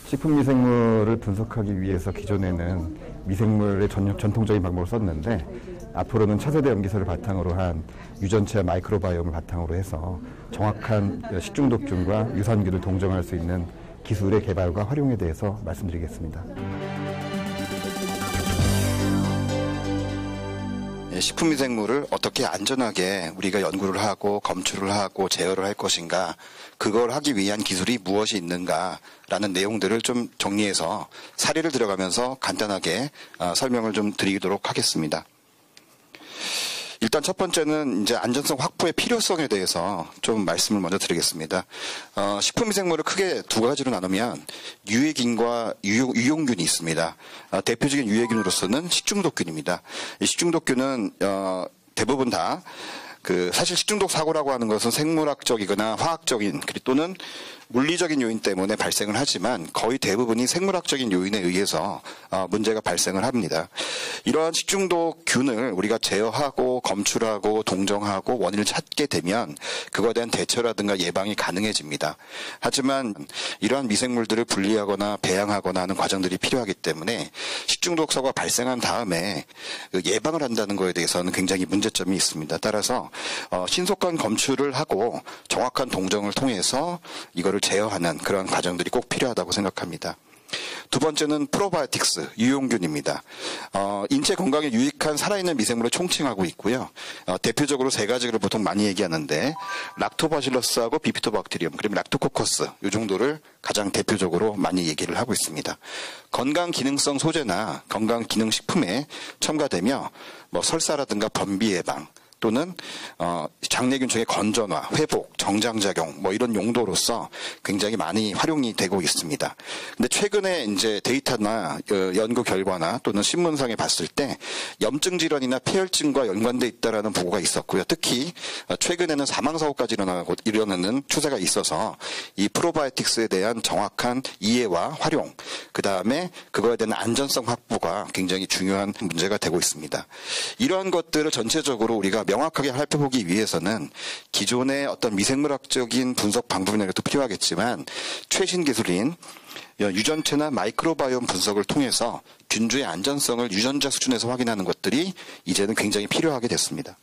식품 미생물을 분석하기 위해서 기존에는 미생물의 전통적인 방법을 썼는데 앞으로는 차세대 염기서를 바탕으로 한 유전체와 마이크로바이옴을 바탕으로 해서 정확한 식중독균과 유산균을 동정할 수 있는 기술의 개발과 활용에 대해서 말씀드리겠습니다. 식품미생물을 어떻게 안전하게 우리가 연구를 하고 검출을 하고 제어를 할 것인가, 그걸 하기 위한 기술이 무엇이 있는가라는 내용들을 좀 정리해서 사례를 들어가면서 간단하게 설명을 좀 드리도록 하겠습니다. 일단 첫 번째는 이제 안전성 확보의 필요성에 대해서 좀 말씀을 먼저 드리겠습니다. 식품미생물을 크게 두 가지로 나누면 유해균과 유용균이 있습니다. 대표적인 유해균으로서는 식중독균입니다. 이 식중독균은 대부분 다 사실 식중독 사고라고 하는 것은 생물학적이거나 화학적인 또는 물리적인 요인 때문에 발생을 하지만 거의 대부분이 생물학적인 요인에 의해서 문제가 발생을 합니다. 이러한 식중독균을 우리가 제어하고 검출하고 동정하고 원인을 찾게 되면 그거에 대한 대처라든가 예방이 가능해집니다. 하지만 이러한 미생물들을 분리하거나 배양하거나 하는 과정들이 필요하기 때문에 식중독 사고가 발생한 다음에 예방을 한다는 것에 대해서는 굉장히 문제점이 있습니다. 따라서 신속한 검출을 하고 정확한 동정을 통해서 이거를 제어하는 그런 과정들이 꼭 필요하다고 생각합니다. 두 번째는 프로바이오틱스, 유용균입니다. 인체 건강에 유익한 살아있는 미생물을 총칭하고 있고요. 대표적으로 세 가지를 보통 많이 얘기하는데 락토바실러스하고 비피토박테리움, 그리고 락토코커스 이 정도를 가장 대표적으로 많이 얘기를 하고 있습니다. 건강 기능성 소재나 건강 기능식품에 첨가되며 설사라든가 변비 예방 또는 장내균층의 건전화, 회복, 정장작용 이런 용도로서 굉장히 많이 활용이 되고 있습니다. 근데 최근에 이제 데이터나 연구 결과나 또는 신문상에 봤을 때 염증 질환이나 폐혈증과 연관돼 있다라는 보고가 있었고요. 특히 최근에는 사망 사고까지 일어나는 추세가 있어서 이 프로바이오틱스에 대한 정확한 이해와 활용, 그 다음에 그거에 대한 안전성 확보가 굉장히 중요한 문제가 되고 있습니다. 이러한 것들을 전체적으로 우리가 명확하게 살펴보기 위해서는 기존의 어떤 미생물학적인 분석 방법이나 것도 필요하겠지만 최신 기술인 유전체나 마이크로바이옴 분석을 통해서 균주의 안전성을 유전자 수준에서 확인하는 것들이 이제는 굉장히 필요하게 됐습니다.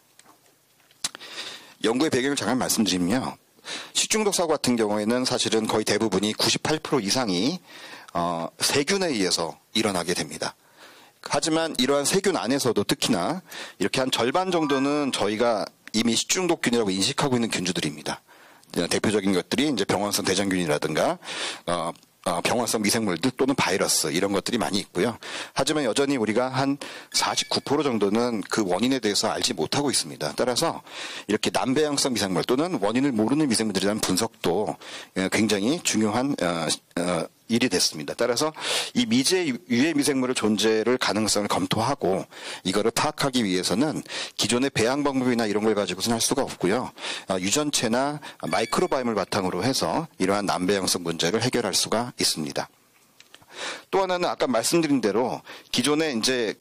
연구의 배경을 잠깐 말씀드리면요. 식중독 사고 같은 경우에는 사실은 거의 대부분이 98% 이상이 세균에 의해서 일어나게 됩니다. 하지만 이러한 세균 안에서도 특히나 이렇게 한 절반 정도는 저희가 이미 식중독균이라고 인식하고 있는 균주들입니다. 대표적인 것들이 이제 병원성 대장균이라든가 병원성 미생물들 또는 바이러스 이런 것들이 많이 있고요. 하지만 여전히 우리가 한 49% 정도는 그 원인에 대해서 알지 못하고 있습니다. 따라서 이렇게 남배양성 미생물 또는 원인을 모르는 미생물들에 대한 분석도 굉장히 중요한 일이 됐습니다. 따라서 이 미제 유해 미생물의 존재를 가능성을 검토하고 이거를 파악하기 위해서는 기존의 배양 방법이나 이런 걸 가지고서는 할 수가 없고요. 유전체나 마이크로바이옴을 바탕으로 해서 이러한 남배양성 문제를 해결할 수가 있습니다. 또 하나는 아까 말씀드린 대로 기존에 이제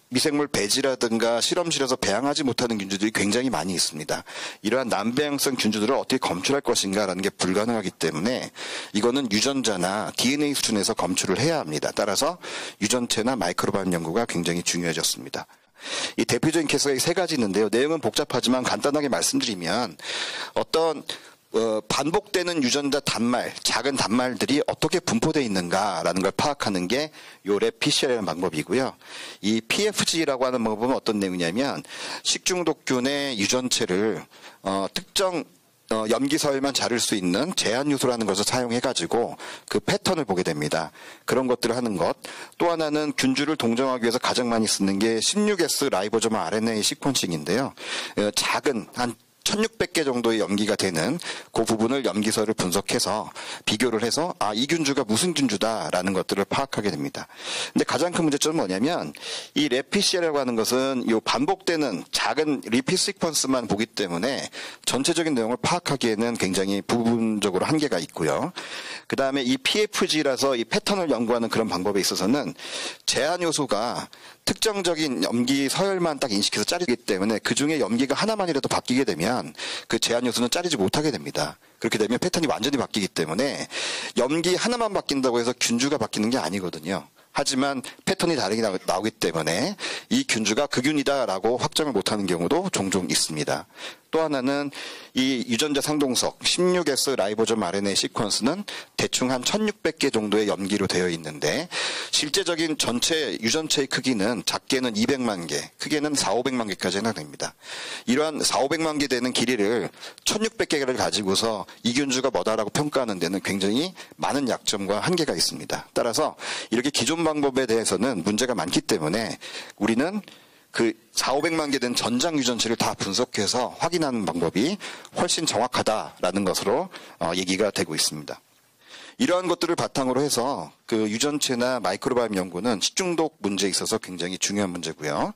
미생물 배지라든가 실험실에서 배양하지 못하는 균주들이 굉장히 많이 있습니다. 이러한 남배양성 균주들을 어떻게 검출할 것인가라는 게 불가능하기 때문에 이거는 유전자나 DNA 수준에서 검출을 해야 합니다. 따라서 유전체나 마이크로바이옴 연구가 굉장히 중요해졌습니다. 이 대표적인 케이스가 세 가지 있는데요. 내용은 복잡하지만 간단하게 말씀드리면 어떤 반복되는 유전자 단말, 작은 단말들이 어떻게 분포되어 있는가라는 걸 파악하는 게 요 랩PCR이라는 방법이고요. 이 PFG라고 하는 방법은 어떤 내용이냐면 식중독균의 유전체를 특정 염기서열만 자를 수 있는 제한 요소라는 것을 사용해가지고 그 패턴을 보게 됩니다. 그런 것들을 하는 것. 또 하나는 균주를 동정하기 위해서 가장 많이 쓰는 게 16S 라이보솜 RNA 시퀀싱인데요. 작은 한 1600개 정도의 염기가 되는 그 부분을 염기서를 분석해서 비교를 해서 이 균주가 무슨 균주다라는 것들을 파악하게 됩니다. 근데 가장 큰 문제점은 뭐냐면 이 랩PCR이라고 하는 것은 이 반복되는 작은 리핏 시퀀스만 보기 때문에 전체적인 내용을 파악하기에는 굉장히 부분적으로 한계가 있고요. 그 다음에 이 PFG라서 이 패턴을 연구하는 그런 방법에 있어서는 제한 요소가 특정적인 염기 서열만 딱 인식해서 짜리기 때문에 그중에 염기가 하나만이라도 바뀌게 되면 그 제한 요소는 짜리지 못하게 됩니다. 그렇게 되면 패턴이 완전히 바뀌기 때문에 염기 하나만 바뀐다고 해서 균주가 바뀌는 게 아니거든요. 하지만 패턴이 다르게 나오기 때문에 이 균주가 극균이다라고 확정을 못하는 경우도 종종 있습니다. 또 하나는 이 유전자 상동석 16S 라이보점 RNA 시퀀스는 대충 한 1600개 정도의 염기로 되어 있는데 실제적인 전체 유전체의 크기는 작게는 200만 개, 크게는 4,500만 개까지 해당됩니다. 이러한 4,500만 개 되는 길이를 1600개를 가지고서 이 균주가 뭐다라고 평가하는 데는 굉장히 많은 약점과 한계가 있습니다. 따라서 이렇게 기존 방법에 대해서는 문제가 많기 때문에 우리는 그 4,500만 개 된 전장 유전체를 다 분석해서 확인하는 방법이 훨씬 정확하다라는 것으로 얘기가 되고 있습니다. 이러한 것들을 바탕으로 해서 그 유전체나 마이크로바이옴 연구는 식중독 문제에 있어서 굉장히 중요한 문제고요.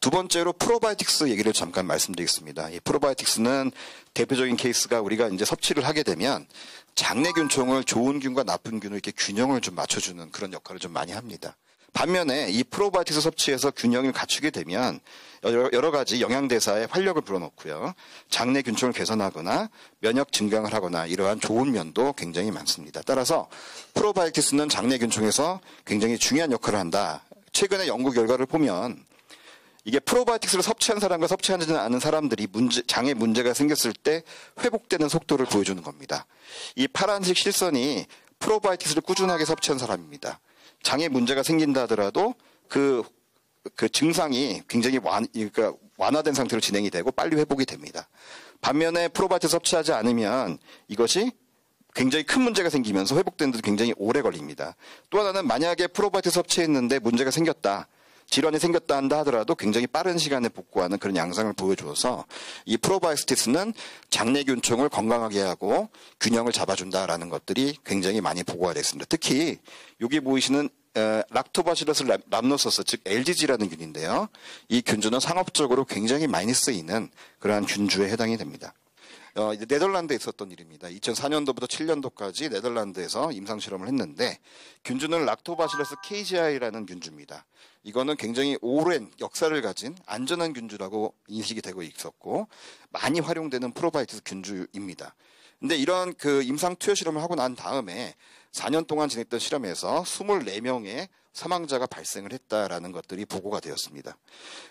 두 번째로 프로바이오틱스 얘기를 잠깐 말씀드리겠습니다. 이 프로바이오틱스는 대표적인 케이스가 우리가 이제 섭취를 하게 되면 장내균총을 좋은 균과 나쁜 균을 이렇게 균형을 좀 맞춰주는 그런 역할을 좀 많이 합니다. 반면에 이 프로바이오틱스 섭취에서 균형을 갖추게 되면 여러 가지 영양대사에 활력을 불어넣고요. 장내 균총을 개선하거나 면역 증강을 하거나 이러한 좋은 면도 굉장히 많습니다. 따라서 프로바이오틱스는 장내 균총에서 굉장히 중요한 역할을 한다. 최근의 연구 결과를 보면 이게 프로바이오틱스를 섭취한 사람과 섭취하지 않은 사람들이 장에 문제가 생겼을 때 회복되는 속도를 보여주는 겁니다. 이 파란색 실선이 프로바이오틱스를 꾸준하게 섭취한 사람입니다. 장에 문제가 생긴다 하더라도 그 증상이 굉장히 완화된 상태로 진행이 되고 빨리 회복이 됩니다. 반면에 프로바이오틱스 섭취하지 않으면 이것이 굉장히 큰 문제가 생기면서 회복되는데도 굉장히 오래 걸립니다. 또 하나는 만약에 프로바이오틱스 섭취했는데 문제가 생겼다. 질환이 생겼다 한다 하더라도 굉장히 빠른 시간에 복구하는 그런 양상을 보여줘서 이 프로바이오틱스는 장내균총을 건강하게 하고 균형을 잡아준다라는 것들이 굉장히 많이 보고가 됐습니다. 특히 여기 보이시는 락토바실러스 람노소스 즉 LGG라는 균인데요. 이 균주는 상업적으로 굉장히 많이 쓰이는 그러한 균주에 해당이 됩니다. 네덜란드에 있었던 일입니다. 2004년도부터 7년도까지 네덜란드에서 임상실험을 했는데 균주는 락토바실러스 KGI라는 균주입니다. 이거는 굉장히 오랜 역사를 가진 안전한 균주라고 인식이 되고 있었고 많이 활용되는 프로바이오틱스 균주입니다. 근데 이런 그 임상 투여 실험을 하고 난 다음에 4년 동안 진행했던 실험에서 24명의 사망자가 발생을 했다라는 것들이 보고가 되었습니다.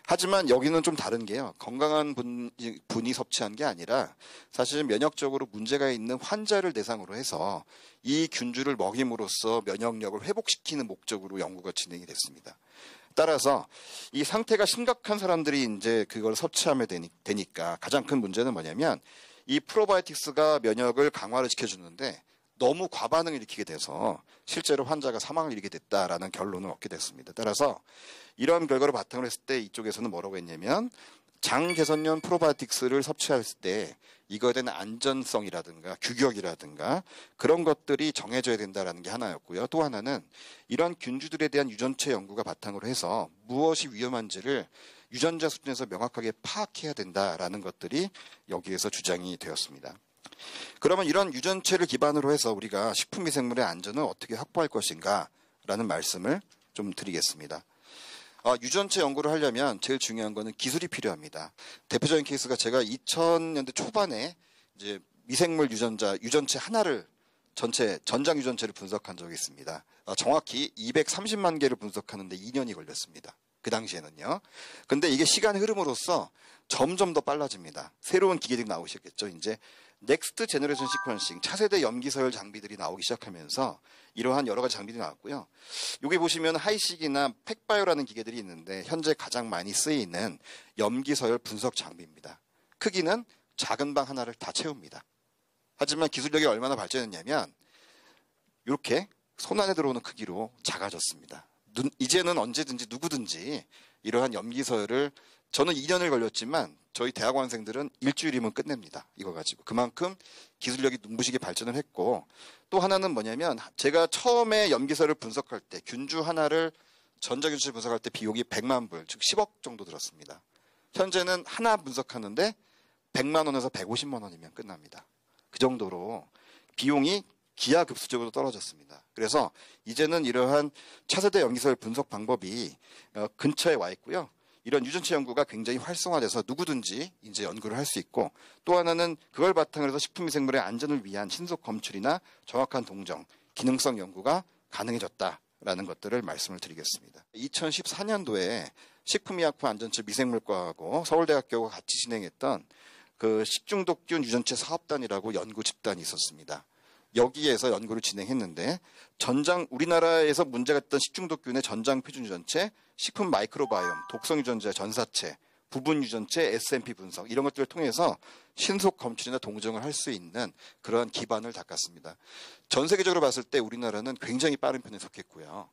하지만 여기는 좀 다른 게요. 건강한 분이 섭취한 게 아니라 사실 면역적으로 문제가 있는 환자를 대상으로 해서 이 균주를 먹임으로써 면역력을 회복시키는 목적으로 연구가 진행이 됐습니다. 따라서 이 상태가 심각한 사람들이 이제 그걸 섭취하면 되니까 가장 큰 문제는 뭐냐면 이 프로바이오틱스가 면역을 강화를 시켜주는데 너무 과반응을 일으키게 돼서 실제로 환자가 사망을 일으키게 됐다라는 결론을 얻게 됐습니다. 따라서 이런 결과를 바탕으로 했을 때 이쪽에서는 뭐라고 했냐면 장 개선용 프로바이오틱스를 섭취했을 때 이거에 대한 안전성이라든가 규격이라든가 그런 것들이 정해져야 된다라는 게 하나였고요. 또 하나는 이런 균주들에 대한 유전체 연구가 바탕으로 해서 무엇이 위험한지를 유전자 수준에서 명확하게 파악해야 된다라는 것들이 여기에서 주장이 되었습니다. 그러면 이런 유전체를 기반으로 해서 우리가 식품미생물의 안전을 어떻게 확보할 것인가 라는 말씀을 좀 드리겠습니다. 유전체 연구를 하려면 제일 중요한 거는 기술이 필요합니다. 대표적인 케이스가 제가 2000년대 초반에 이제 미생물 유전체 하나를 전장 유전체를 분석한 적이 있습니다. 정확히 230만 개를 분석하는데 2년이 걸렸습니다. 그 당시에는요. 근데 이게 시간의 흐름으로써 점점 더 빨라집니다. 새로운 기계들이 나오셨겠죠. 이제 넥스트 제너레이션 시퀀싱, 차세대 염기서열 장비들이 나오기 시작하면서 이러한 여러 가지 장비들이 나왔고요. 여기 보시면 하이식이나 팩바이오라는 기계들이 있는데 현재 가장 많이 쓰이는 염기서열 분석 장비입니다. 크기는 작은 방 하나를 다 채웁니다. 하지만 기술력이 얼마나 발전했냐면 이렇게 손 안에 들어오는 크기로 작아졌습니다. 이제는 언제든지 누구든지 이러한 염기서열을 저는 2년을 걸렸지만 저희 대학원생들은 일주일이면 끝냅니다. 이거 가지고. 그만큼 기술력이 눈부시게 발전을 했고 또 하나는 뭐냐면 제가 처음에 염기서열을 분석할 때 균주 하나를 전자균주를 분석할 때 비용이 100만 불, 즉 10억 정도 들었습니다. 현재는 하나 분석하는데 100만 원에서 150만 원이면 끝납니다. 그 정도로 비용이 기하급수적으로 떨어졌습니다. 그래서 이제는 이러한 차세대 염기설 분석 방법이 근처에 와 있고요. 이런 유전체 연구가 굉장히 활성화돼서 누구든지 이제 연구를 할 수 있고, 또 하나는 그걸 바탕으로 해서 식품위생물의 안전을 위한 신속 검출이나 정확한 동정, 기능성 연구가 가능해졌다라는 것들을 말씀을 드리겠습니다. 2014년도에 식품의약품 안전처 미생물과하고 서울대학교가 같이 진행했던 그 식중독균 유전체 사업단이라고 연구 집단이 있었습니다. 여기에서 연구를 진행했는데 우리나라에서 문제가 됐던 식중독균의 전장 표준 유전체, 식품 마이크로바이옴, 독성 유전자 전사체, 부분 유전체, SMP 분석 이런 것들을 통해서 신속 검출이나 동정을 할 수 있는 그러한 기반을 닦았습니다. 전 세계적으로 봤을 때 우리나라는 굉장히 빠른 편에 속했고요.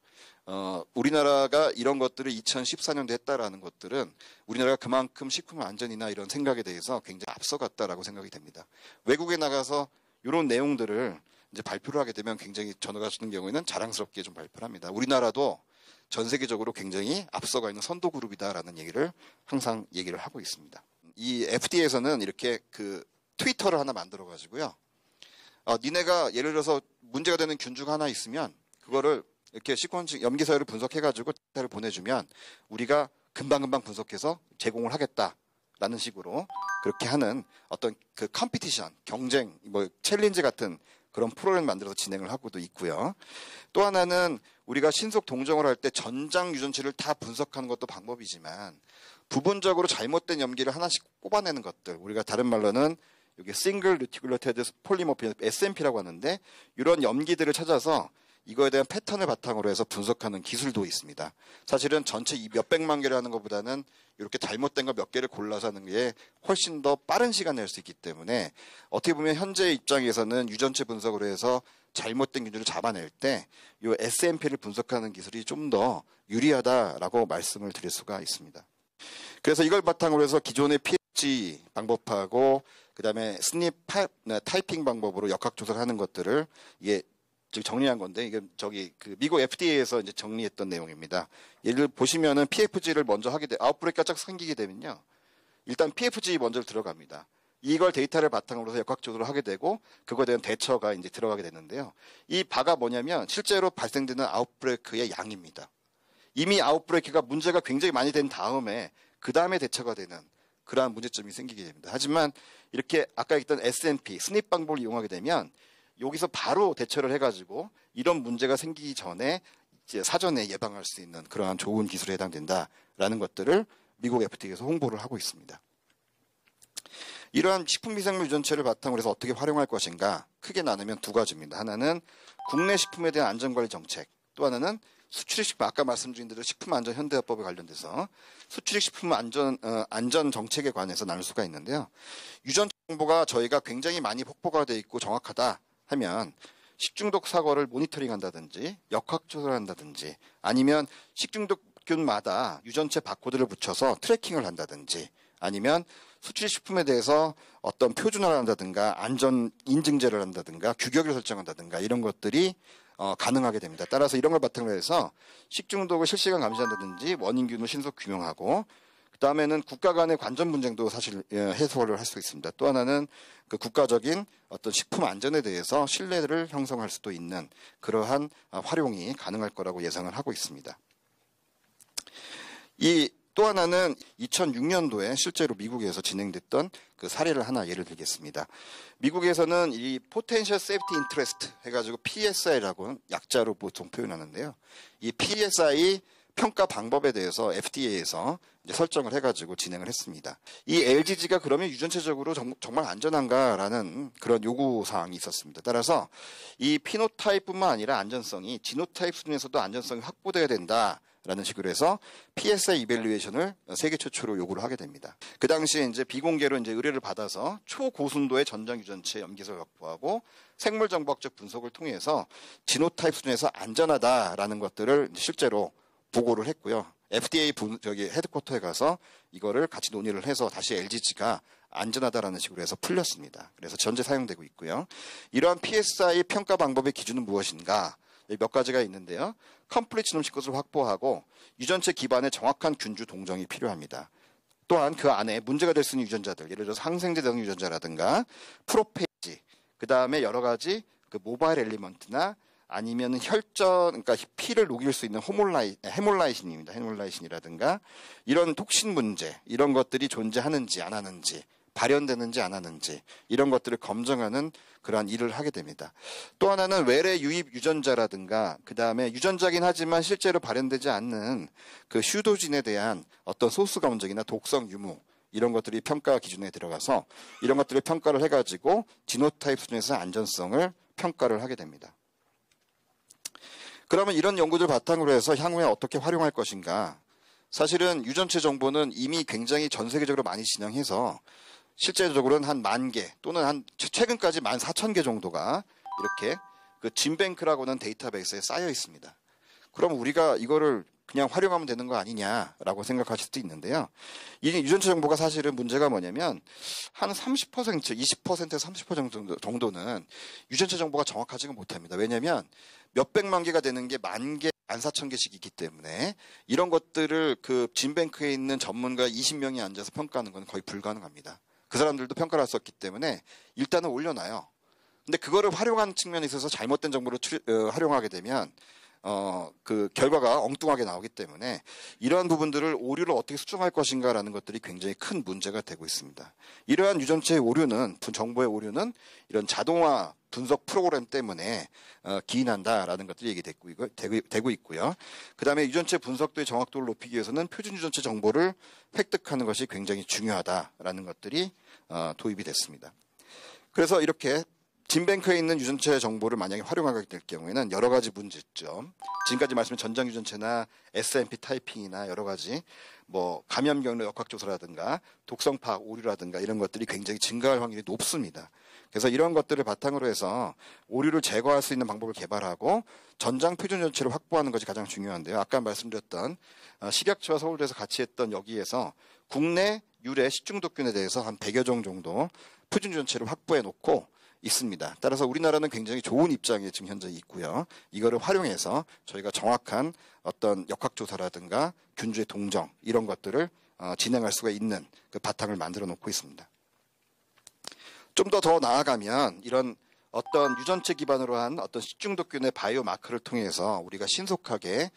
우리나라가 이런 것들을 2014년도에 했다라는 것들은 우리나라가 그만큼 식품 안전이나 이런 생각에 대해서 굉장히 앞서갔다라고 생각이 됩니다. 외국에 나가서 이런 내용들을 이제 발표를 하게 되면 굉장히 전화 가시는 경우에는 자랑스럽게 좀 발표를 합니다. 우리나라도 전 세계적으로 굉장히 앞서가 있는 선도 그룹이다라는 얘기를 항상 얘기를 하고 있습니다. 이 FDA에서는 이렇게 그 트위터를 하나 만들어 가지고요. 니네가 예를 들어서 문제가 되는 균주가 하나 있으면 그거를 이렇게 시퀀싱 염기서열을 분석해 가지고 데이터를 보내주면 우리가 금방금방 분석해서 제공을 하겠다라는 식으로 그렇게 하는 어떤 그 컴피티션, 경쟁, 뭐 챌린지 같은 그런 프로그램을 만들어서 진행을 하고도 있고요. 또 하나는 우리가 신속 동정을 할 때 전장 유전체를 다 분석하는 것도 방법이지만 부분적으로 잘못된 염기를 하나씩 뽑아내는 것들, 우리가 다른 말로는 여기 싱글 루티큘러테드 폴리모피 SNP라고 하는데 이런 염기들을 찾아서 이거에 대한 패턴을 바탕으로 해서 분석하는 기술도 있습니다. 사실은 전체 몇백만 개를 하는 것보다는 이렇게 잘못된 거 몇 개를 골라서 하는 게 훨씬 더 빠른 시간을 낼 수 있기 때문에 어떻게 보면 현재 입장에서는 유전체 분석으로 해서 잘못된 균들을 잡아낼 때 이 SNP를 분석하는 기술이 좀 더 유리하다라고 말씀을 드릴 수가 있습니다. 그래서 이걸 바탕으로 해서 기존의 PFG 방법하고 그다음에 스닙 타이핑 방법으로 역학조사를 하는 것들을 이게 정리한 건데 이게 그 미국 FDA에서 이제 정리했던 내용입니다. 예를 보시면은 PFG를 먼저 하게 돼 아웃브레이크가 쫙 생기게 되면요. 일단 PFG 먼저 들어갑니다. 이걸 데이터를 바탕으로 해서 역학조사를 하게 되고 그거에 대한 대처가 이제 들어가게 되는데요. 이 바가 뭐냐면 실제로 발생되는 아웃브레이크의 양입니다. 이미 아웃브레이크가 문제가 굉장히 많이 된 다음에 그 다음에 대처가 되는 그러한 문제점이 생기게 됩니다. 하지만 이렇게 아까 얘기했던 SNP, 스닙 방법을 이용하게 되면 여기서 바로 대처를 해가지고 이런 문제가 생기기 전에 이제 사전에 예방할 수 있는 그러한 좋은 기술에 해당된다라는 것들을 미국 FDA에서 홍보를 하고 있습니다. 이러한 식품미생물 유전체를 바탕으로 해서 어떻게 활용할 것인가 크게 나누면 두 가지입니다. 하나는 국내 식품에 대한 안전관리 정책, 또 하나는 수출입 식품, 아까 말씀드린 대로 식품안전현대화법에 관련돼서 수출입 식품 안전 정책에 관해서 나눌 수가 있는데요. 유전체 정보가 저희가 굉장히 많이 확보가 돼 있고 정확하다 하면 식중독 사고를 모니터링 한다든지 역학조사를 한다든지 아니면 식중독균마다 유전체 바코드를 붙여서 트래킹을 한다든지 아니면 수출식품에 대해서 어떤 표준화를 한다든가 안전 인증제를 한다든가 규격을 설정한다든가 이런 것들이 가능하게 됩니다. 따라서 이런 걸 바탕으로 해서 식중독을 실시간 감시한다든지 원인균을 신속 규명하고 그 다음에는 국가 간의 관전 분쟁도 사실 해소를 할 수 있습니다. 또 하나는 그 국가적인 어떤 식품 안전에 대해서 신뢰를 형성할 수도 있는 그러한 활용이 가능할 거라고 예상을 하고 있습니다. 또 하나는 2006년도에 실제로 미국에서 진행됐던 그 사례를 하나 예를 들겠습니다. 미국에서는 이 Potential Safety Interest 해가지고 PSI라고 약자로 보통 표현하는데요. 이 PSI 평가 방법에 대해서 FDA에서 이제 설정을 해가지고 진행을 했습니다. 이 LGG가 그러면 유전체적으로 정말 안전한가라는 그런 요구 사항이 있었습니다. 따라서 이 피노타입뿐만 아니라 안전성이 지노타입 수준에서도 안전성이 확보돼야 된다라는 식으로 해서 PSI 이밸류에이션을 세계 최초로 요구를 하게 됩니다. 그 당시에 이제 비공개로 이제 의뢰를 받아서 초고순도의 전장 유전체 염기서를 확보하고 생물 정보학적 분석을 통해서 지노타입 수준에서 안전하다라는 것들을 실제로 보고를 했고요. FDA 헤드쿼터에 가서 이거를 같이 논의를 해서 다시 LGG가 안전하다라는 식으로 해서 풀렸습니다. 그래서 전제 사용되고 있고요. 이러한 PSI 평가 방법의 기준은 무엇인가? 몇 가지가 있는데요. 컴플리트 지놈식 것을 확보하고 유전체 기반의 정확한 균주 동정이 필요합니다. 또한 그 안에 문제가 될 수 있는 유전자들, 예를 들어서 항생제 등 유전자라든가 프로페이지, 그 다음에 여러 가지 그 모바일 엘리먼트나 아니면 혈전, 그러니까 피를 녹일 수 있는 헤몰라이신입니다. 헤몰라이신이라든가 이런 톡신 문제, 이런 것들이 존재하는지 안 하는지, 발현되는지 안 하는지 이런 것들을 검증하는 그러한 일을 하게 됩니다. 또 하나는 외래 유입 유전자라든가 그 다음에 유전자긴 하지만 실제로 발현되지 않는 그 휴도진에 대한 어떤 소수 검증이나 독성 유무 이런 것들이 평가 기준에 들어가서 이런 것들을 평가를 해가지고 지노타입 수준에서 안전성을 평가를 하게 됩니다. 그러면 이런 연구들 바탕으로 해서 향후에 어떻게 활용할 것인가? 사실은 유전체 정보는 이미 굉장히 전 세계적으로 많이 진행해서 실제적으로는 한 10,000개 또는 한 최근까지 14,000개 정도가 이렇게 그 진뱅크라고는 데이터베이스에 쌓여 있습니다. 그럼 우리가 이거를 그냥 활용하면 되는 거 아니냐라고 생각하실 수도 있는데요. 이 유전체 정보가 사실은 문제가 뭐냐면 한 30%, 20%에서 30% 정도는 유전체 정보가 정확하지가 못합니다. 왜냐하면 몇백만 개가 되는 게 10,000개, 14,000개씩 있기 때문에 이런 것들을 그 진뱅크에 있는 전문가 20명이 앉아서 평가하는 건 거의 불가능합니다. 그 사람들도 평가를 할 수 없기 때문에 일단은 올려놔요. 근데 그거를 활용하는 측면에 있어서 잘못된 정보를 활용하게 되면 그 결과가 엉뚱하게 나오기 때문에 이러한 부분들을 오류를 어떻게 수정할 것인가라는 것들이 굉장히 큰 문제가 되고 있습니다. 이러한 유전체의 오류는, 정보의 오류는 이런 자동화 분석 프로그램 때문에 기인한다라는 것들이 얘기되고 있고요. 그 다음에 유전체 분석도의 정확도를 높이기 위해서는 표준 유전체 정보를 획득하는 것이 굉장히 중요하다라는 것들이 도입이 됐습니다. 그래서 이렇게 진뱅크에 있는 유전체 정보를 만약에 활용하게 될 경우에는 여러 가지 문제점, 지금까지 말씀드린 전장 유전체나 SMP 타이핑이나 여러 가지 뭐 감염 경로 역학조사라든가 독성 파악 오류라든가 이런 것들이 굉장히 증가할 확률이 높습니다. 그래서 이런 것들을 바탕으로 해서 오류를 제거할 수 있는 방법을 개발하고 전장 표준 유전체를 확보하는 것이 가장 중요한데요. 아까 말씀드렸던 식약처와 서울대에서 같이 했던 여기에서 국내 유래 식중독균에 대해서 한 100여 종 정도 표준 유전체를 확보해 놓고 있습니다. 따라서 우리나라는 굉장히 좋은 입장에 지금 현재 있고요. 이거를 활용해서 저희가 정확한 어떤 역학조사라든가 균주의 동정 이런 것들을 진행할 수가 있는 그 바탕을 만들어 놓고 있습니다. 좀 더 나아가면 이런 어떤 유전체 기반으로 한 어떤 식중독균의 바이오마크를 통해서 우리가 신속하게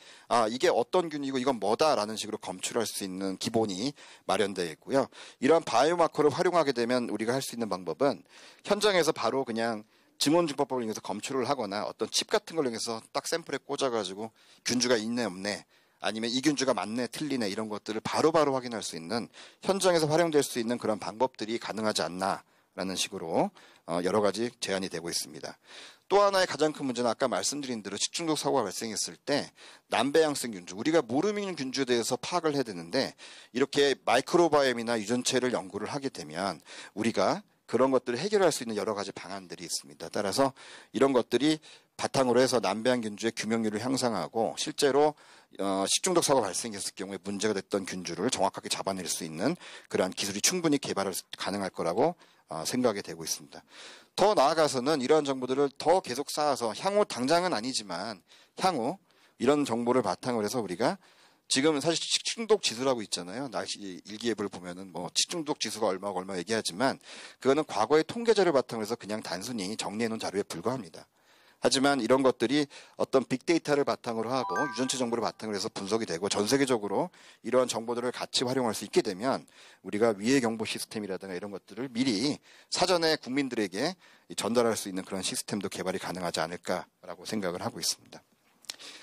이게 어떤 균이고 이건 뭐다라는 식으로 검출할 수 있는 기본이 마련되어 있고요. 이러한 바이오마커를 활용하게 되면 우리가 할 수 있는 방법은 현장에서 바로 그냥 증원증법법을 이용해서 검출을 하거나 어떤 칩 같은 걸 이용해서 딱 샘플에 꽂아가지고 균주가 있네 없네 아니면 이 균주가 맞네 틀리네 이런 것들을 바로바로 확인할 수 있는 현장에서 활용될 수 있는 그런 방법들이 가능하지 않나 라는 식으로 여러 가지 제안이 되고 있습니다. 또 하나의 가장 큰 문제는 아까 말씀드린 대로 식중독 사고가 발생했을 때 남배양성 균주, 우리가 모르는 균주에 대해서 파악을 해야 되는데 이렇게 마이크로바이옴이나 유전체를 연구를 하게 되면 우리가 그런 것들을 해결할 수 있는 여러 가지 방안들이 있습니다. 따라서 이런 것들이 바탕으로 해서 남배양 균주의 규명률을 향상하고 실제로 식중독 사고가 발생했을 경우에 문제가 됐던 균주를 정확하게 잡아낼 수 있는 그러한 기술이 충분히 개발 가능할 거라고 생각이 되고 있습니다. 더 나아가서는 이러한 정보들을 더 계속 쌓아서 향후 당장은 아니지만 향후 이런 정보를 바탕으로 해서 우리가 지금 사실 식중독 지수라고 있잖아요. 날씨 일기예보를 보면은 뭐 식중독 지수가 얼마 얘기하지만 그거는 과거의 통계 자료 바탕으로 해서 그냥 단순히 정리해 놓은 자료에 불과합니다. 하지만 이런 것들이 어떤 빅데이터를 바탕으로 하고 유전체 정보를 바탕으로 해서 분석이 되고 전 세계적으로 이러한 정보들을 같이 활용할 수 있게 되면 우리가 위해 경보 시스템이라든가 이런 것들을 미리 사전에 국민들에게 전달할 수 있는 그런 시스템도 개발이 가능하지 않을까라고 생각을 하고 있습니다.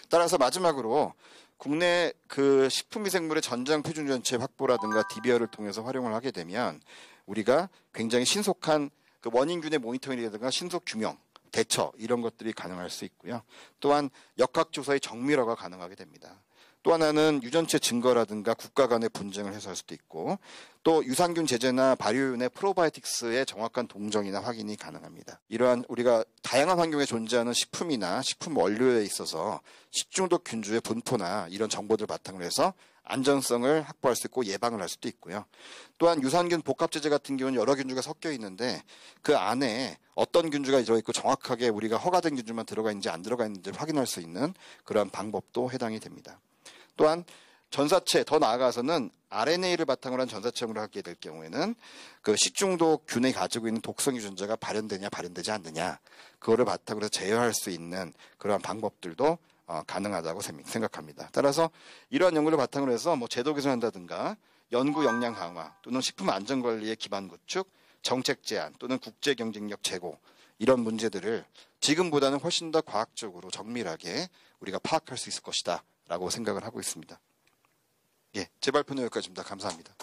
따라서 마지막으로 국내 그 식품위생물의 전장 표준 유전체 확보라든가 DBR을 통해서 활용을 하게 되면 우리가 굉장히 신속한 그 원인균의 모니터링이라든가 신속 규명 대처 이런 것들이 가능할 수 있고요. 또한 역학조사의 정밀화가 가능하게 됩니다. 또 하나는 유전체 증거라든가 국가 간의 분쟁을 해소할 수도 있고 또 유산균 제제나 발효윤의 프로바이오틱스의 정확한 동정이나 확인이 가능합니다. 이러한 우리가 다양한 환경에 존재하는 식품이나 식품 원료에 있어서 식중독 균주의 분포나 이런 정보들 바탕으로 해서 안전성을 확보할 수 있고 예방을 할 수도 있고요. 또한 유산균 복합제제 같은 경우는 여러 균주가 섞여 있는데 그 안에 어떤 균주가 들어있고 정확하게 우리가 허가된 균주만 들어가 있는지 안 들어가 있는지를 확인할 수 있는 그런 방법도 해당이 됩니다. 또한 전사체 더 나아가서는 RNA를 바탕으로 한 전사체험을 하게 될 경우에는 그 식중독균이 가지고 있는 독성 유전자가 발현되냐 발현되지 않느냐 그거를 바탕으로 제어할 수 있는 그러한 방법들도 가능하다고 생각합니다. 따라서 이러한 연구를 바탕으로 해서 뭐 제도 개선한다든가 연구 역량 강화 또는 식품 안전 관리의 기반 구축, 정책 제안 또는 국제 경쟁력 제고 이런 문제들을 지금보다는 훨씬 더 과학적으로 정밀하게 우리가 파악할 수 있을 것이다 라고 생각을 하고 있습니다. 예, 제 발표는 여기까지입니다. 감사합니다.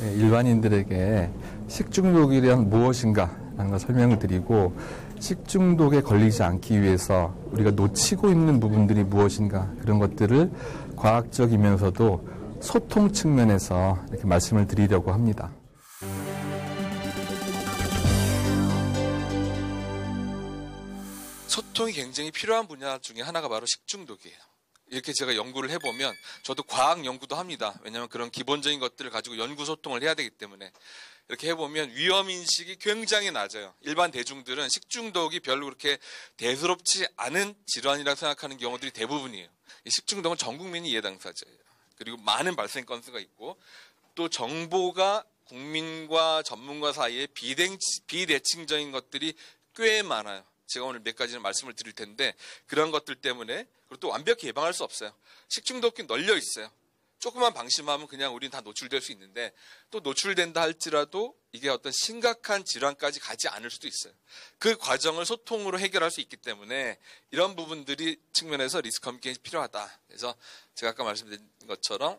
일반인들에게 식중독이란 무엇인가 라는 걸 설명을 드리고 식중독에 걸리지 않기 위해서 우리가 놓치고 있는 부분들이 무엇인가 그런 것들을 과학적이면서도 소통 측면에서 이렇게 말씀을 드리려고 합니다. 소통이 굉장히 필요한 분야 중에 하나가 바로 식중독이에요. 이렇게 제가 연구를 해보면 저도 과학 연구도 합니다. 왜냐하면 그런 기본적인 것들을 가지고 연구 소통을 해야 되기 때문에 이렇게 해보면 위험인식이 굉장히 낮아요. 일반 대중들은 식중독이 별로 그렇게 대수롭지 않은 질환이라고 생각하는 경우들이 대부분이에요. 이 식중독은 전 국민이 이해 당사자예요. 그리고 많은 발생 건수가 있고 또 정보가 국민과 전문가 사이에 비대칭적인 것들이 꽤 많아요. 제가 오늘 몇 가지는 말씀을 드릴 텐데 그런 것들 때문에 그리고 또 완벽히 예방할 수 없어요. 식중독이 널려 있어요. 조금만 방심하면 그냥 우리는 다 노출될 수 있는데 또 노출된다 할지라도 이게 어떤 심각한 질환까지 가지 않을 수도 있어요. 그 과정을 소통으로 해결할 수 있기 때문에 이런 부분들이 측면에서 리스크 커뮤니케이션이 필요하다. 그래서 제가 아까 말씀드린 것처럼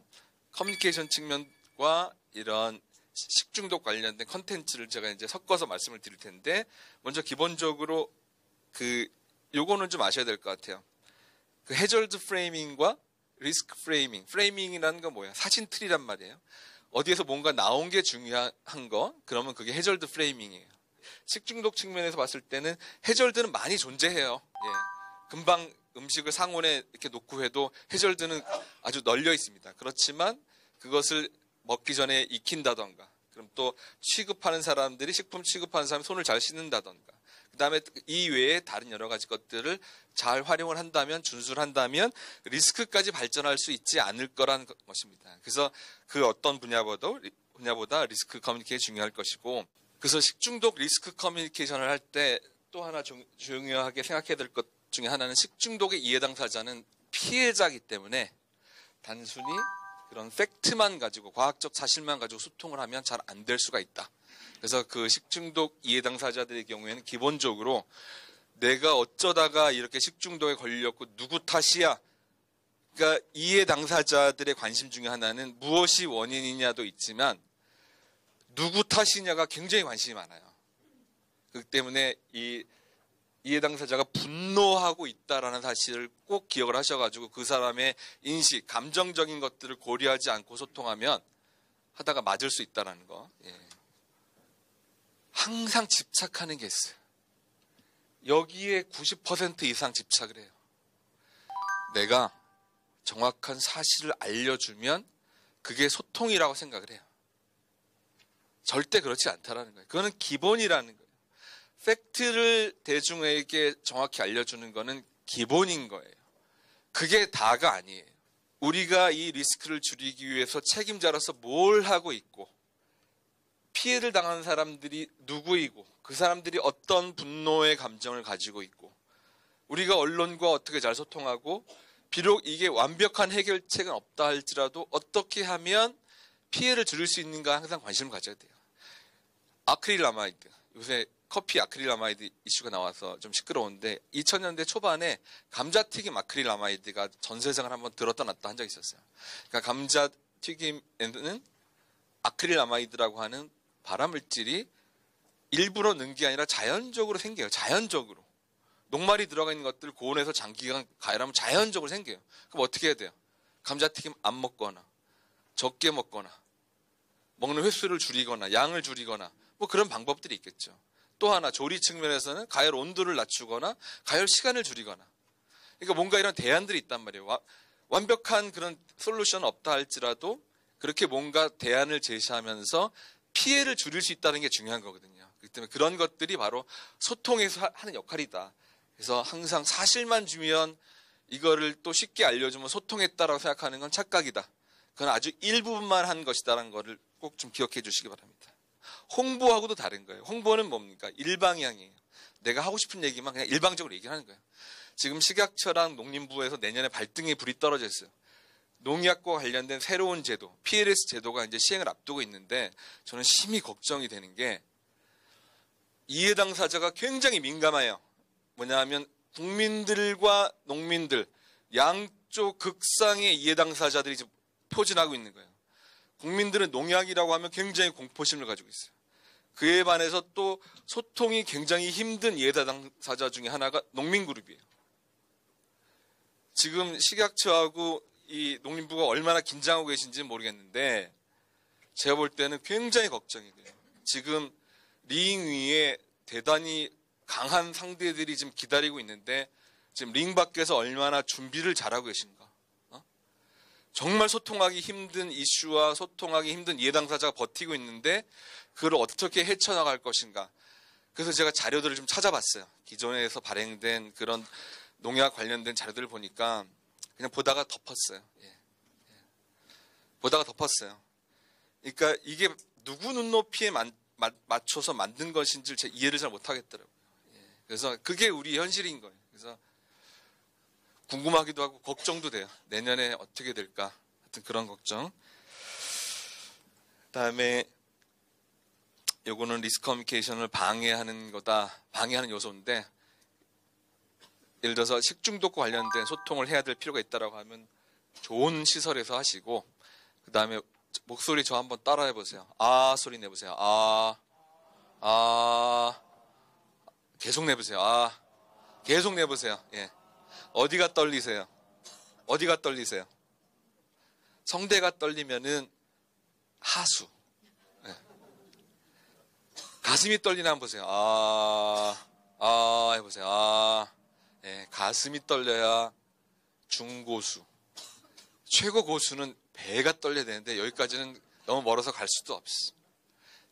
커뮤니케이션 측면과 이런 식중독 관련된 컨텐츠를 제가 이제 섞어서 말씀을 드릴 텐데 먼저 기본적으로 요거는 좀 아셔야 될 것 같아요. 그 해저드 프레이밍과 리스크 프레이밍. 프레이밍이라는 건 뭐야? 사진 틀이란 말이에요. 어디에서 뭔가 나온 게 중요한 거, 그러면 그게 해저드 프레이밍이에요. 식중독 측면에서 봤을 때는 해저드는 많이 존재해요. 예. 금방 음식을 상온에 이렇게 놓고 해도 해저드는 아주 널려 있습니다. 그렇지만 그것을 먹기 전에 익힌다던가, 그럼 또 취급하는 사람들이 식품 취급하는 사람이 손을 잘 씻는다던가, 그 다음에 이 외에 다른 여러 가지 것들을 잘 활용을 한다면, 준수를 한다면 리스크까지 발전할 수 있지 않을 거라는 것입니다. 그래서 그 어떤 분야보다 리스크 커뮤니케이션이 중요할 것이고, 그래서 식중독 리스크 커뮤니케이션을 할 때 또 하나 중요하게 생각해야 될 것 중에 하나는 식중독의 이해 당사자는 피해자이기 때문에 단순히 그런 팩트만 가지고 과학적 사실만 가지고 소통을 하면 잘 안 될 수가 있다. 그래서 그 식중독 이해 당사자들의 경우에는 기본적으로 내가 어쩌다가 이렇게 식중독에 걸렸고 누구 탓이야. 그러니까 이해 당사자들의 관심 중에 하나는 무엇이 원인이냐도 있지만 누구 탓이냐가 굉장히 관심이 많아요. 그렇기 때문에 이 이해 당사자가 분노하고 있다라는 사실을 꼭 기억을 하셔가지고 그 사람의 인식, 감정적인 것들을 고려하지 않고 소통하면 하다가 맞을 수 있다라는 거. 예. 항상 집착하는 게 있어요. 여기에 90% 이상 집착을 해요. 내가 정확한 사실을 알려주면 그게 소통이라고 생각을 해요. 절대 그렇지 않다라는 거예요. 그거는 기본이라는 거예요. 팩트를 대중에게 정확히 알려주는 거는 기본인 거예요. 그게 다가 아니에요. 우리가 이 리스크를 줄이기 위해서 책임자로서 뭘 하고 있고 피해를 당하는 사람들이 누구이고 그 사람들이 어떤 분노의 감정을 가지고 있고 우리가 언론과 어떻게 잘 소통하고 비록 이게 완벽한 해결책은 없다 할지라도 어떻게 하면 피해를 줄일 수 있는가 항상 관심을 가져야 돼요. 아크릴아마이드, 요새 커피 아크릴아마이드 이슈가 나와서 좀 시끄러운데 2000년대 초반에 감자튀김 아크릴아마이드가 전 세상을 한번 들었다 놨다 한 적이 있었어요. 그러니까 감자튀김에는 아크릴아마이드라고 하는 발암물질이 일부러 넣은 게 아니라 자연적으로 생겨요. 자연적으로. 녹말이 들어가 있는 것들 고온에서 장기간 가열하면 자연적으로 생겨요. 그럼 어떻게 해야 돼요? 감자튀김 안 먹거나 적게 먹거나 먹는 횟수를 줄이거나 양을 줄이거나 뭐 그런 방법들이 있겠죠. 또 하나 조리 측면에서는 가열 온도를 낮추거나 가열 시간을 줄이거나 그러니까 뭔가 이런 대안들이 있단 말이에요. 완벽한 그런 솔루션 없다 할지라도 그렇게 뭔가 대안을 제시하면서 피해를 줄일 수 있다는 게 중요한 거거든요. 그렇기 때문에 그런 것들이 바로 소통에서 하는 역할이다. 그래서 항상 사실만 주면 이거를 또 쉽게 알려주면 소통했다라고 생각하는 건 착각이다. 그건 아주 일부분만 한 것이다라는 거를 꼭 좀 기억해 주시기 바랍니다. 홍보하고도 다른 거예요. 홍보는 뭡니까? 일방향이에요. 내가 하고 싶은 얘기만 그냥 일방적으로 얘기하는 거예요. 지금 식약처랑 농림부에서 내년에 발등에 불이 떨어져 있어요. 농약과 관련된 새로운 제도, PLS 제도가 이제 시행을 앞두고 있는데 저는 심히 걱정이 되는 게 이해 당사자가 굉장히 민감해요. 뭐냐 하면 국민들과 농민들 양쪽 극상의 이해 당사자들이 지금 포진하고 있는 거예요. 국민들은 농약이라고 하면 굉장히 공포심을 가지고 있어요. 그에 반해서 또 소통이 굉장히 힘든 이해 당사자 중에 하나가 농민그룹이에요. 지금 식약처하고 이 농림부가 얼마나 긴장하고 계신지는 모르겠는데 제가 볼 때는 굉장히 걱정이 돼요. 지금 링 위에 대단히 강한 상대들이 지금 기다리고 있는데 지금 링 밖에서 얼마나 준비를 잘하고 계신가. 정말 소통하기 힘든 이슈와 소통하기 힘든 이해 당사자가 버티고 있는데 그걸 어떻게 헤쳐나갈 것인가. 그래서 제가 자료들을 좀 찾아봤어요. 기존에서 발행된 그런 농약 관련된 자료들을 보니까 그냥 보다가 덮었어요. 보다가 덮었어요. 그러니까 이게 누구 눈높이에 맞춰서 만든 것인지 제가 이해를 잘 못하겠더라고요. 그래서 그게 우리 현실인 거예요. 그래서 궁금하기도 하고 걱정도 돼요. 내년에 어떻게 될까? 하여튼 그런 걱정. 그다음에 요거는 리스크 커뮤니케이션을 방해하는 거다. 방해하는 요소인데 예를 들어서 식중독과 관련된 소통을 해야 될 필요가 있다라고 하면 좋은 시설에서 하시고 그다음에 목소리 저 한번 따라해 보세요. 아 소리 내보세요. 계속 내보세요. 계속 내보세요. 예. 어디가 떨리세요? 어디가 떨리세요? 성대가 떨리면은 하수. 예. 가슴이 떨리나 한번 보세요. 해보세요. 예, 가슴이 떨려야 중고수. 최고 고수는 배가 떨려야 되는데 여기까지는 너무 멀어서 갈 수도 없어.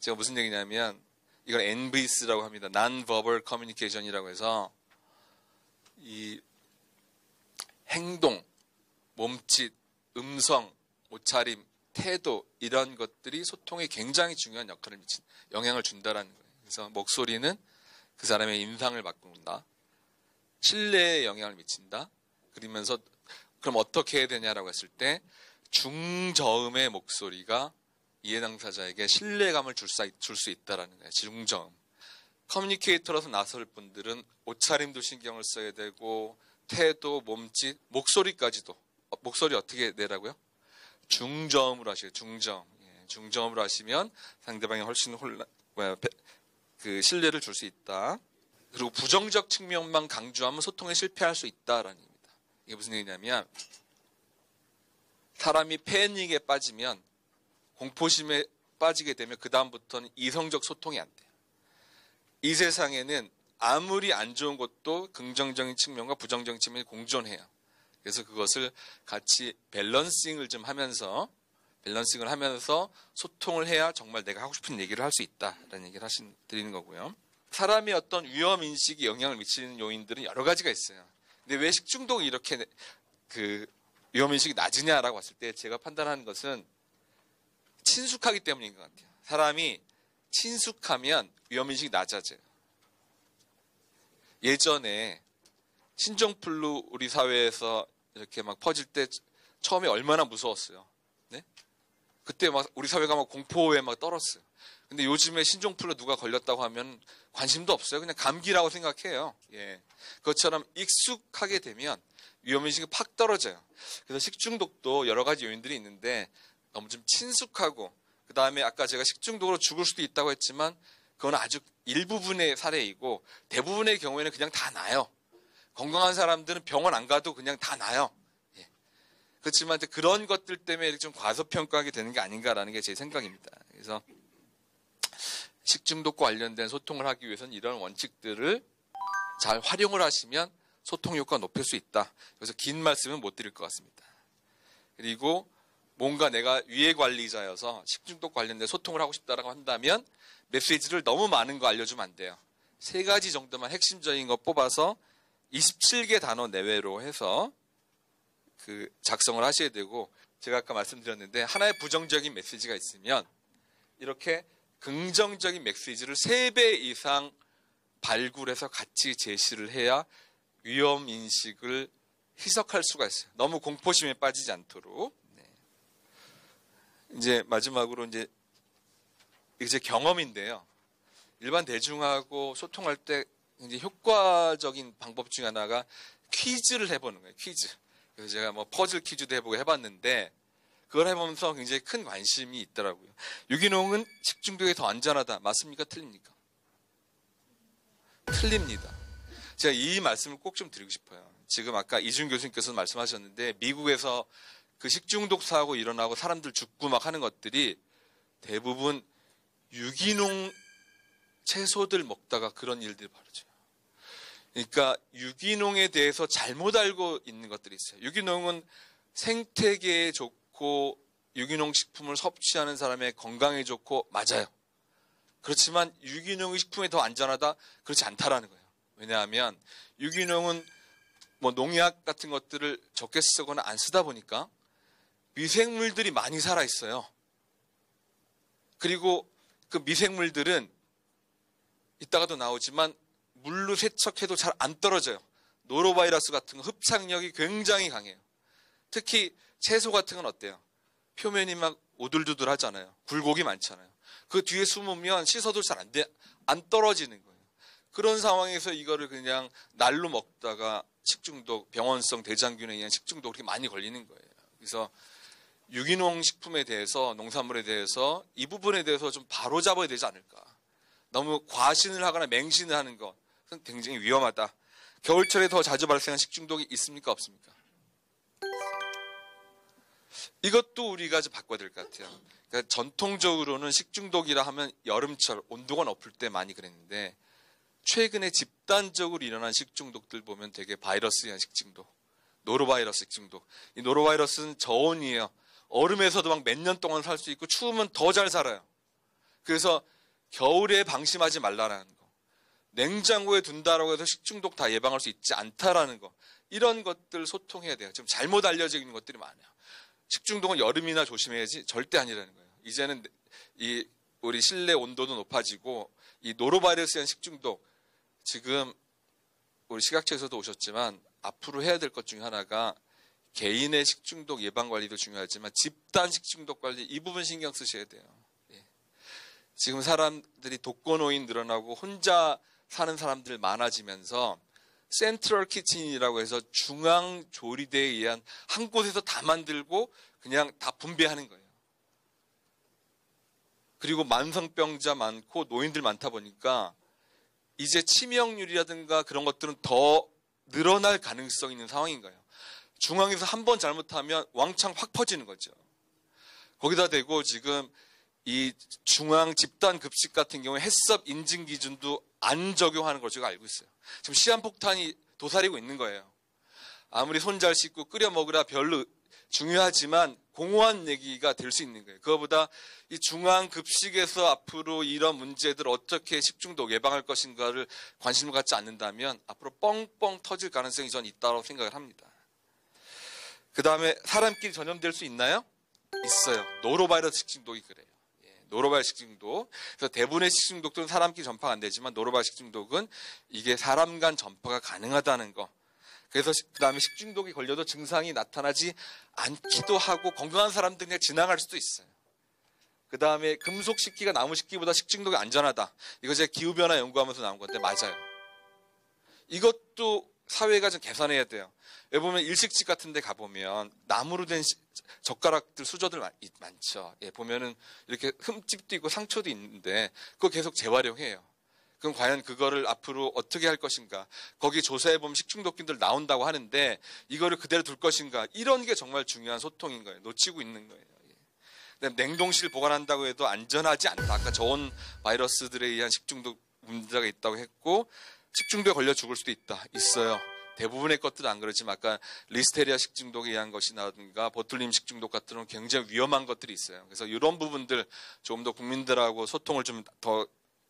제가 무슨 얘기냐면 이걸 NVC라고 합니다. Non-verbal Communication이라고 해서 이 행동, 몸짓, 음성, 옷차림, 태도 이런 것들이 소통에 굉장히 중요한 역할을 영향을 준다라는 거예요. 그래서 목소리는 그 사람의 인상을 바꾼다. 신뢰에 영향을 미친다. 그러면서 그럼 어떻게 해야 되냐라고 했을 때 중저음의 목소리가 이해 당사자에게 신뢰감을 줄 수 있다라는 거예요. 중저음. 커뮤니케이터로서 나설 분들은 옷차림도 신경을 써야 되고 태도, 몸짓, 목소리까지도. 목소리 어떻게 내라고요? 중저음으로 하셔요. 중저음. 예, 중저음으로 하시면 상대방이 훨씬 신뢰를 줄 수 있다. 그리고 부정적 측면만 강조하면 소통에 실패할 수 있다라는 얘기입니다. 이게 무슨 얘기냐면 사람이 패닉에 빠지면 공포심에 빠지게 되면 그 다음부터는 이성적 소통이 안 돼요. 이 세상에는 아무리 안 좋은 것도 긍정적인 측면과 부정적인 측면이 공존해요. 그래서 그것을 같이 밸런싱을 하면서 소통을 해야 정말 내가 하고 싶은 얘기를 할 수 있다라는 얘기를 드리는 거고요. 사람의 어떤 위험 인식이 영향을 미치는 요인들은 여러 가지가 있어요. 근데 왜 식중독이 이렇게 위험 인식이 낮으냐라고 봤을 때 제가 판단하는 것은 친숙하기 때문인 것 같아요. 사람이 친숙하면 위험 인식이 낮아져요. 예전에 신종플루 우리 사회에서 이렇게 막 퍼질 때 처음에 얼마나 무서웠어요. 네? 그때 막 우리 사회가 막 공포에 막 떨었어요. 근데 요즘에 신종플루 누가 걸렸다고 하면 관심도 없어요. 그냥 감기라고 생각해요. 예. 그것처럼 익숙하게 되면 위험인식이 팍 떨어져요. 그래서 식중독도 여러 가지 요인들이 있는데 너무 좀 친숙하고 그 다음에 아까 제가 식중독으로 죽을 수도 있다고 했지만 그건 아주 일부분의 사례이고 대부분의 경우에는 그냥 다 나요. 건강한 사람들은 병원 안 가도 그냥 다 나요. 예. 그렇지만 그런 것들 때문에 좀 과소평가하게 되는 게 아닌가라는 게 제 생각입니다. 그래서 식중독과 관련된 소통을 하기 위해서는 이런 원칙들을 잘 활용을 하시면 소통 효과가 높일 수 있다. 그래서 긴 말씀은 못 드릴 것 같습니다. 그리고 뭔가 내가 위해 관리자여서 식중독 관련된 소통을 하고 싶다라고 한다면 메시지를 너무 많은 거 알려주면 안 돼요. 3가지 정도만 핵심적인 거 뽑아서 27개 단어 내외로 해서 작성을 하셔야 되고, 제가 아까 말씀드렸는데 하나의 부정적인 메시지가 있으면 이렇게 긍정적인 메시지를 3배 이상 발굴해서 같이 제시를 해야 위험 인식을 희석할 수가 있어요. 너무 공포심에 빠지지 않도록. 네. 이제 마지막으로 이제 경험인데요. 일반 대중하고 소통할 때 이제 효과적인 방법 중에 하나가 퀴즈를 해보는 거예요. 퀴즈. 그래서 제가 뭐 퍼즐 퀴즈도 해보고 해봤는데 그걸 해보면서 굉장히 큰 관심이 있더라고요. 유기농은 식중독에 더 안전하다. 맞습니까? 틀립니까? 틀립니다. 제가 이 말씀을 꼭 좀 드리고 싶어요. 지금 아까 이준 교수님께서 말씀하셨는데 미국에서 그 식중독 사고 일어나고 사람들 죽고 막 하는 것들이 대부분 유기농 채소들 먹다가 그런 일들이 벌어져요. 그러니까 유기농에 대해서 잘못 알고 있는 것들이 있어요. 유기농은 생태계에 좋고 유기농 식품을 섭취하는 사람의 건강에 좋고 맞아요. 그렇지만 유기농 식품이 더 안전하다? 그렇지 않다라는 거예요. 왜냐하면 유기농은 뭐 농약 같은 것들을 적게 쓰거나 안 쓰다 보니까 미생물들이 많이 살아 있어요. 그리고 그 미생물들은 이따가도 나오지만 물로 세척해도 잘 안 떨어져요. 노로바이러스 같은 거 흡착력이 굉장히 강해요. 특히 채소 같은 건 어때요? 표면이 막 오돌두돌 하잖아요. 굴곡이 많잖아요. 그 뒤에 숨으면 씻어도 잘 안 떨어지는 거예요. 그런 상황에서 이거를 그냥 날로 먹다가 식중독, 병원성 대장균에 의한 식중독 그렇게 많이 걸리는 거예요. 그래서 유기농 식품에 대해서, 농산물에 대해서 이 부분에 대해서 좀 바로잡아야 되지 않을까. 너무 과신을 하거나 맹신을 하는 것은 굉장히 위험하다. 겨울철에 더 자주 발생하는 식중독이 있습니까? 없습니까? 이것도 우리가 좀 바꿔야 될 것 같아요. 그러니까 전통적으로는 식중독이라 하면 여름철 온도가 높을 때 많이 그랬는데 최근에 집단적으로 일어난 식중독들 보면 되게 바이러스에 의한 식중독, 노로바이러스 식중독. 이 노로바이러스는 저온이에요. 얼음에서도 막 몇 년 동안 살 수 있고 추우면 더 잘 살아요. 그래서 겨울에 방심하지 말라라는 거. 냉장고에 둔다라고 해서 식중독 다 예방할 수 있지 않다라는 거. 이런 것들 소통해야 돼요. 지금 잘못 알려져 있는 것들이 많아요. 식중독은 여름이나 조심해야지 절대 아니라는 거예요. 이제는 우리 실내 온도도 높아지고 이 노로바이러스에 의한 식중독, 지금 우리 시각처에서도 오셨지만 앞으로 해야 될 것 중에 하나가 개인의 식중독 예방 관리도 중요하지만 집단 식중독 관리, 이 부분 신경 쓰셔야 돼요. 예. 지금 사람들이 독거노인 늘어나고 혼자 사는 사람들 많아지면서 센트럴 키친이라고 해서 중앙 조리대에 의한 한 곳에서 다 만들고 그냥 다 분배하는 거예요. 그리고 만성병자 많고 노인들 많다 보니까 이제 치명률이라든가 그런 것들은 더 늘어날 가능성이 있는 상황인 거예요. 중앙에서 한 번 잘못하면 왕창 확 퍼지는 거죠. 거기다 대고 지금 이 중앙 집단 급식 같은 경우에 해썹 인증 기준도 안 적용하는 걸 제가 알고 있어요. 지금 시한폭탄이 도사리고 있는 거예요. 아무리 손 잘 씻고 끓여 먹으라 별로 중요하지만 공허한 얘기가 될 수 있는 거예요. 그거보다 이 중앙 급식에서 앞으로 이런 문제들 어떻게 식중독 예방할 것인가를 관심을 갖지 않는다면 앞으로 뻥뻥 터질 가능성이 전 있다고 생각을 합니다. 그 다음에 사람끼리 전염될 수 있나요? 있어요. 노로바이러스 식중독이 그래요. 노로바이러스 식중독. 그래서 대부분의 식중독들은 사람끼리 전파가 안 되지만 노로바이러스 식중독은 이게 사람 간 전파가 가능하다는 거. 그래서 그 다음에 식중독이 걸려도 증상이 나타나지 않기도 하고 건강한 사람들이 그냥 지나갈 수도 있어요. 그 다음에 금속 식기가 나무 식기보다 식중독이 안전하다. 이거 제가 기후변화 연구하면서 나온 건데 맞아요. 이것도 사회가 좀 개선해야 돼요. 여기 보면 일식집 같은 데 가보면 나무로 된 젓가락들, 수저들 많죠. 예, 보면은 이렇게 흠집도 있고 상처도 있는데 그거 계속 재활용해요. 그럼 과연 그거를 앞으로 어떻게 할 것인가? 거기 조사해보면 식중독균들 나온다고 하는데 이거를 그대로 둘 것인가? 이런 게 정말 중요한 소통인 거예요. 놓치고 있는 거예요. 예. 냉동실 보관한다고 해도 안전하지 않다. 아까 저온 바이러스들에 의한 식중독 문제가 있다고 했고 식중독에 걸려 죽을 수도 있다. 있어요. 대부분의 것들은 안 그렇지만 아까 리스테리아 식중독에 의한 것이라든가 보툴림 식중독 같은 건 굉장히 위험한 것들이 있어요. 그래서 이런 부분들 조금 더 국민들하고 소통을 좀 더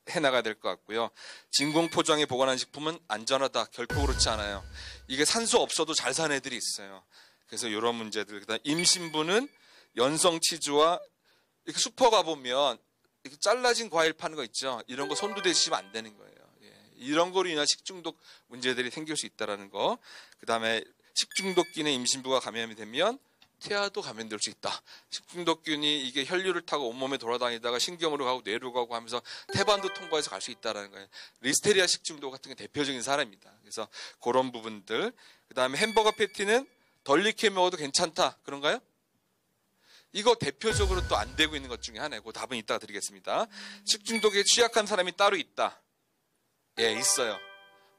해나가야 될 것 같고요. 진공 포장에 보관한 식품은 안전하다. 결코 그렇지 않아요. 이게 산소 없어도 잘 사는 애들이 있어요. 그래서 이런 문제들. 그다음 임신부는 연성 치즈와 이렇게 슈퍼 가보면 이렇게 잘라진 과일 파는 거 있죠. 이런 거 손도 대시면 안 되는 거예요. 예. 이런 거로 인한 식중독 문제들이 생길 수 있다는 거. 그다음에 식중독균에 임신부가 감염이 되면 태아도 감염될 수 있다. 식중독균이 이게 혈류를 타고 온몸에 돌아다니다가 신경으로 가고 뇌로 가고 하면서 태반도 통과해서 갈 수 있다는 거예요. 리스테리아 식중독 같은 게 대표적인 사례입니다. 그래서 그런 부분들. 그다음에 햄버거 패티는 덜 익혀 먹어도 괜찮다. 그런가요? 이거 대표적으로 또 안 되고 있는 것 중에 하나고 그 답은 이따가 드리겠습니다. 식중독에 취약한 사람이 따로 있다. 예, 있어요.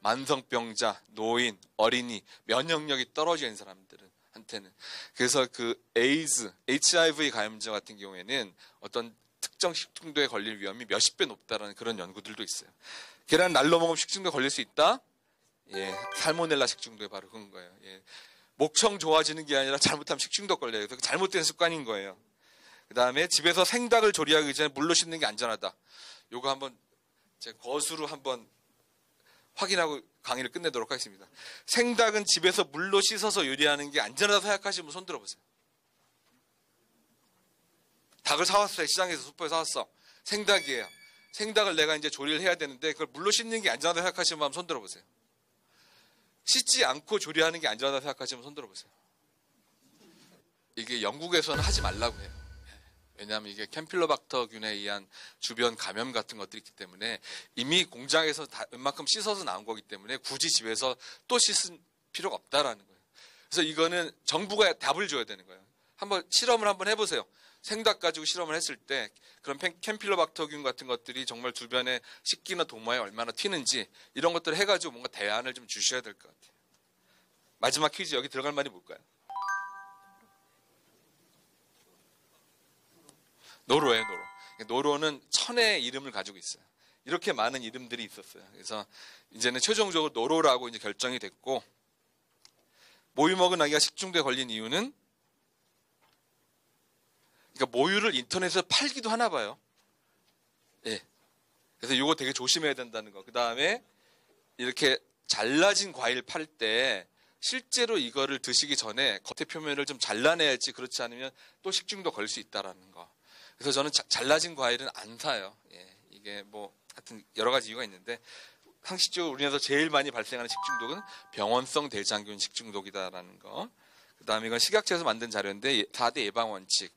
만성병자, 노인, 어린이, 면역력이 떨어진 사람들은 한테는. 그래서 그 에이즈, HIV 감염자 같은 경우에는 어떤 특정 식중독에 걸릴 위험이 몇십 배 높다라는 그런 연구들도 있어요. 계란 날로 먹으면 식중독에 걸릴 수 있다? 예, 살모넬라 식중독에 바로 그런 거예요. 예. 목청 좋아지는 게 아니라 잘못하면 식중독 걸려요. 그래서 잘못된 습관인 거예요. 그 다음에 집에서 생닭을 조리하기 전에 물로 씻는 게 안전하다. 요거 한번 제 거수로 한번 확인하고 강의를 끝내도록 하겠습니다. 생닭은 집에서 물로 씻어서 요리하는 게 안전하다고 생각하시면 손 들어보세요. 닭을 사왔어요. 시장에서 슈퍼에서 사왔어. 생닭이에요. 생닭을 내가 이제 조리를 해야 되는데 그걸 물로 씻는 게 안전하다고 생각하시면 한번 손 들어보세요. 씻지 않고 조리하는 게 안전하다고 생각하시면 손 들어보세요. 이게 영국에서는 하지 말라고 해요. 왜냐하면 이게 캠필로박터균에 의한 주변 감염 같은 것들이 있기 때문에 이미 공장에서 웬만큼 씻어서 나온 거기 때문에 굳이 집에서 또 씻을 필요가 없다라는 거예요. 그래서 이거는 정부가 답을 줘야 되는 거예요. 한번 실험을 한번 해보세요. 생닭 가지고 실험을 했을 때 그런 캠필로박터균 같은 것들이 정말 주변에 식기나 도마에 얼마나 튀는지 이런 것들을 해가지고 뭔가 대안을 좀 주셔야 될 것 같아요. 마지막 퀴즈 여기 들어갈 말이 뭘까요? 노로예요, 노로. 노로는 천의 이름을 가지고 있어요. 이렇게 많은 이름들이 있었어요. 그래서 이제는 최종적으로 노로라고 이제 결정이 됐고, 모유 먹은 아기가 식중독에 걸린 이유는, 그러니까 모유를 인터넷에서 팔기도 하나 봐요. 예. 그래서 이거 되게 조심해야 된다는 거. 그 다음에 이렇게 잘라진 과일 팔 때 실제로 이거를 드시기 전에 겉의 표면을 좀 잘라내야지, 그렇지 않으면 또 식중독 걸릴 수 있다라는 거. 그래서 저는 잘라진 과일은 안 사요. 예, 이게 뭐 하여튼 여러 가지 이유가 있는데 상식적으로 우리나라에서 제일 많이 발생하는 식중독은 병원성 대장균 식중독이다라는 거. 그다음에 이건 식약처에서 만든 자료인데 4대 예방 원칙.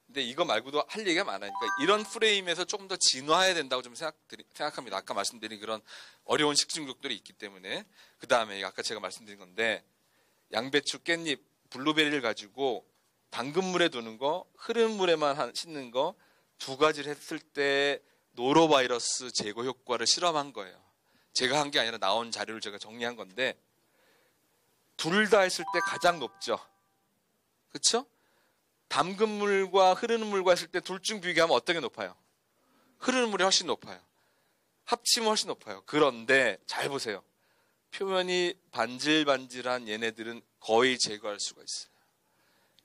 근데 이거 말고도 할 얘기가 많아요. 그러니까 이런 프레임에서 조금 더 진화해야 된다고 좀 생각합니다. 아까 말씀드린 그런 어려운 식중독들이 있기 때문에. 그다음에 아까 제가 말씀드린 건데 양배추, 깻잎, 블루베리를 가지고 담근 물에 두는 거, 흐른 물에만 씻는 거 두 가지를 했을 때 노로바이러스 제거 효과를 실험한 거예요. 제가 한 게 아니라 나온 자료를 제가 정리한 건데 둘 다 했을 때 가장 높죠. 그렇죠? 담근 물과 흐르는 물과 했을 때 둘 중 비교하면 어떤 게 높아요? 흐르는 물이 훨씬 높아요. 합치면 훨씬 높아요. 그런데 잘 보세요. 표면이 반질반질한 얘네들은 거의 제거할 수가 있어요.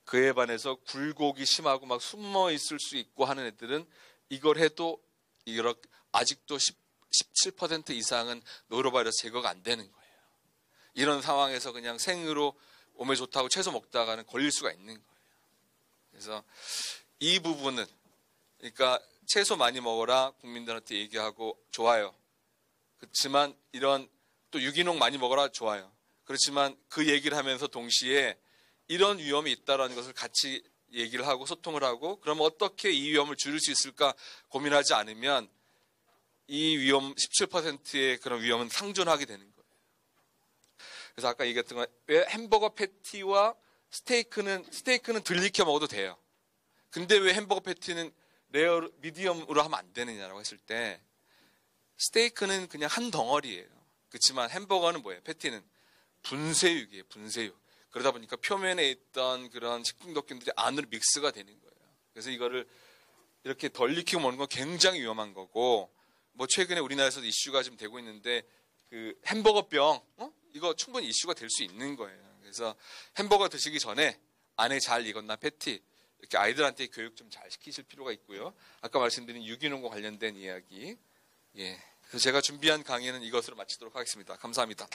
그에 반해서 굴곡이 심하고 막 숨어 있을 수 있고 하는 애들은 이걸 해도 이렇게 아직도 17% 이상은 노로바이러스 제거가 안 되는 거예요. 이런 상황에서 그냥 생으로 몸에 좋다고 채소 먹다가는 걸릴 수가 있는 거예요. 그래서 이 부분은 그러니까 채소 많이 먹어라 국민들한테 얘기하고 좋아요. 그렇지만 이런 또 유기농 많이 먹어라 좋아요. 그렇지만 그 얘기를 하면서 동시에 이런 위험이 있다는 것을 같이 얘기를 하고 소통을 하고 그러면 어떻게 이 위험을 줄일 수 있을까 고민하지 않으면 이 위험 17%의 그런 위험은 상존하게 되는 거예요. 그래서 아까 얘기했던 건 왜 햄버거 패티와 스테이크는 덜 익혀 먹어도 돼요. 근데 왜 햄버거 패티는 레어 미디엄으로 하면 안 되느냐라고 했을 때 스테이크는 그냥 한 덩어리예요. 그렇지만 햄버거는 뭐예요? 패티는 분쇄육이에요. 분쇄육. 그러다 보니까 표면에 있던 그런 식중독균들이 안으로 믹스가 되는 거예요. 그래서 이거를 이렇게 덜 익히고 먹는 건 굉장히 위험한 거고, 뭐 최근에 우리나라에서도 이슈가 좀 되고 있는데 그 햄버거병, 이거 충분히 이슈가 될 수 있는 거예요. 그래서 햄버거 드시기 전에 안에 잘 익었나 패티 이렇게 아이들한테 교육 좀 잘 시키실 필요가 있고요. 아까 말씀드린 유기농과 관련된 이야기. 예. 그래서 제가 준비한 강의는 이것으로 마치도록 하겠습니다. 감사합니다.